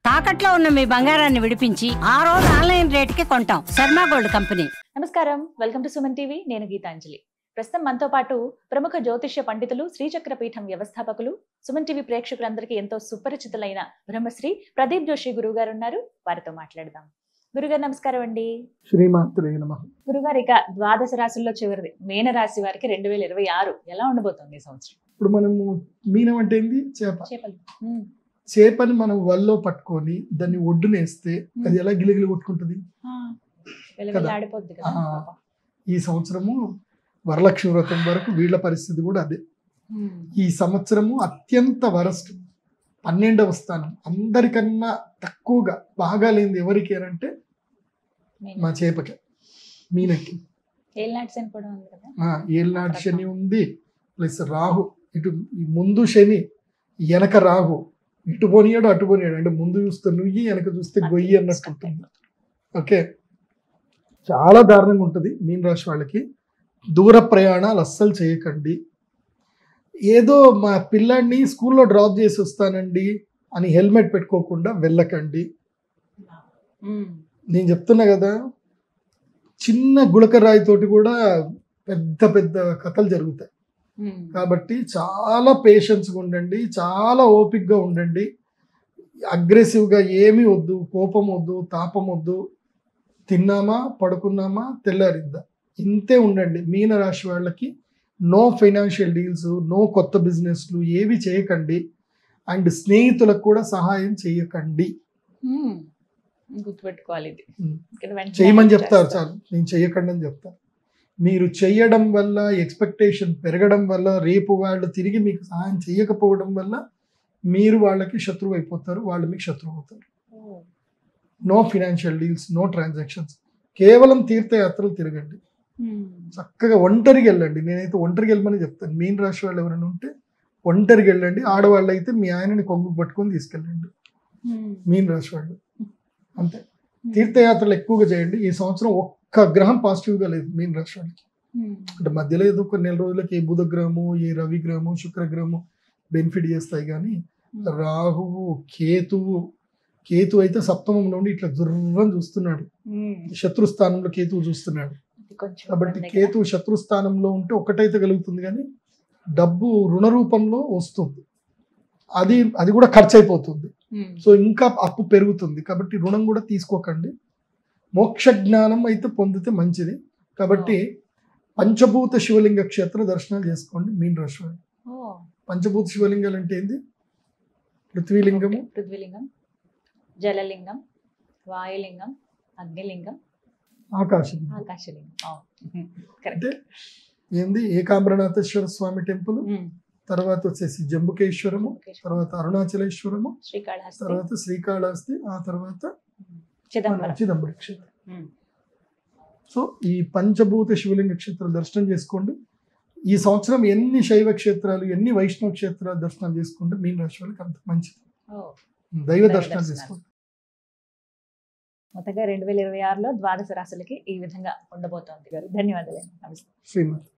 తాకట్లో ఉన్న మీ బంగారాన్ని విడిపించి ఆ రోజు ఆన్లైన్ రేటుకి కొంటాం. Sharma gold company. నమస్కారం, వెల్కమ్ టు సుమన్ టీవీ. నేను గీతాంజలి. ప్రస్తుతం మనతో పాటు ప్రముఖ జ్యోతిష్య పండితులు, శ్రీచక్ర పీఠం వ్యవస్థాపకులు, సుమన్ టీవీ ప్రేక్షకులందరికీ ఎంతో సుపరిచితులైన బ్రహ్మశ్రీ ప్రదీప్ జోషి గురువు గారు ఉన్నారు. వారితో మాట్లాడదాం. గురుగారు నమస్కారం అండి. శ్రీమాత్రే నమః. గురుగారు, ఇక ద్వాదశ రాశుల్లో చివరిది మీన రాశి వారికి 2026 ఎలా ఉండబోతుంది ఈ సంవత్సరం? ఇప్పుడు మనము మీనం అంటే ఏంది? చేప. చేపలు. చేపని మనం వల్లో పట్టుకొని దాన్ని ఒడ్డునేస్తే అది ఎలా గిలిగిలి కొట్టుకుంటుంది ఆడిపోద్ది కదా. ఈ సంవత్సరము వరలక్ష్మి వ్రతం వరకు వీళ్ళ పరిస్థితి కూడా అదే. ఈ సంవత్సరము అత్యంత వరస్ట్ 12వ స్థానం. అందరికన్నా తక్కువగా బాగా లేనిది ఎవరికి అంటే మా చేపకి, మీనకి. ఏళ్ళనాటి శని కూడా ఉంది కదా. ఏళ్ళనాటి శని ఉంది, ప్లస్ రాహు. ఇటు ముందు శని, వెనక రాహు. ఇటు పోనీయాడు అటు పోనీయాడు, అంటే ముందు చూస్తే నుయ్యి, వెనక చూస్తే గొయ్యి అన్నట్టు ఉంటుంది. ఓకే, చాలా దారుణంగా ఉంటుంది మీన రాశి వాళ్ళకి. దూర ప్రయాణాలు అస్సలు చేయకండి. ఏదో మా పిల్లాడిని స్కూల్లో డ్రాప్ చేసి వస్తానండి అని హెల్మెట్ పెట్టుకోకుండా వెళ్ళకండి. నేను చెప్తున్నా కదా, చిన్న గుళకరాయితోటి కూడా పెద్ద పెద్ద కథలు జరుగుతాయి. కాబట్టి చాలా పేషెన్స్గా ఉండండి, చాలా ఓపిక్గా ఉండండి. అగ్రెసివ్గా ఏమీ వద్దు, కోపం వద్దు, తాపం వద్దు. తిన్నామా, పడుకున్నామా, తెల్లారిద్దా, ఇంతే ఉండండి. మీన రాశి వాళ్ళకి నో ఫైనాన్షియల్ డీల్స్, నో కొత్త బిజినెస్లు ఏవి చేయకండి. అండ్ స్నేహితులకు కూడా సహాయం చేయకండి. గుర్తుపెట్టుకోవాలి, చేయమని చెప్తారు చాలు, నేను చెయ్యకండి అని చెప్తాను. మీరు చెయ్యడం వల్ల ఎక్స్పెక్టేషన్ పెరగడం వల్ల రేపు వాళ్ళు తిరిగి మీకు సహాయం చేయకపోవడం వల్ల మీరు వాళ్ళకి శత్రువు అయిపోతారు, వాళ్ళు మీకు శత్రువు అవుతారు. No financial deals, no transactions. కేవలం తీర్థయాత్రలు తిరగండి. చక్కగా ఒంటరికి వెళ్ళండి. నేనైతే ఒంటరికి వెళ్ళమని చెప్తాను. మీన రాశి వాళ్ళు ఎవరైనా ఉంటే ఒంటరికి వెళ్ళండి. ఆడవాళ్ళు అయితే మీ ఆయనని కొంగు పట్టుకొని తీసుకెళ్ళండి. మీన రాశి వాళ్ళు అంతే. తీర్థయాత్రలు ఎక్కువగా చేయండి. ఈ సంవత్సరం ఒక్క గ్రహం పాజిటివ్గా లేదు మీన రాశి వాళ్ళకి. అంటే మధ్యలో ఏదో కొన్ని నెల రోజులకి ఏ బుధగ్రహము, ఏ రవిగ్రహము, శుక్రగ్రహము బెనిఫిట్ చేస్తాయి. కానీ రాహువు, కేతు అయితే సప్తమంలో ఉండి ఇట్లా దుర్రం చూస్తున్నాడు. శత్రుస్థానంలో కేతువు చూస్తున్నాడు. కాబట్టి కేతు శత్రుస్థానంలో ఉంటే ఒకటైతే కలుగుతుంది, కానీ డబ్బు రుణ రూపంలో వస్తుంది. అది కూడా ఖర్చు అయిపోతుంది. సో ఇంకా అప్పు పెరుగుతుంది. కాబట్టి రుణం కూడా తీసుకోకండి. మోక్ష జ్ఞానం అయితే పొందితే మంచిది. కాబట్టి పంచభూత శివలింగ క్షేత్ర దర్శనాలు చేసుకోండి మీన రాశి వాళ్ళు. పంచభూత శివలింగాలు అంటే ఏంది? పృథ్వీలింగము, జలలింగం, వాయులింగం, అగ్నిలింగం, ఆకాశలింగం. అంటే ఏంది? ఏకాంబరనాథేశ్వర స్వామి టెంపుల్, తర్వాత వచ్చేసి జంబుకేశ్వరము, తర్వాత అరుణాచలేశ్వరము, తర్వాత శ్రీకాళహస్తి, ఆ తర్వాత చిదంబర క్షేత్రం. సో ఈ పంచభూత శివలింగ క్షేత్రాలు దర్శనం చేసుకోండి. ఈ సంవత్సరం ఎన్ని శైవ క్షేత్రాలు, ఎన్ని వైష్ణవ క్షేత్రాలు దర్శనాలు చేసుకుంటే మీన రాశి వాళ్ళకి అంత మంచిది. దైవ దర్శనాలు చేసుకోండి. మొత్తంగా 2026లో ద్వాదశ రాశులకి ఈ విధంగా ఉండబోతోంది. ధన్యవాదాలు. నమస్తే. శ్రీమతి.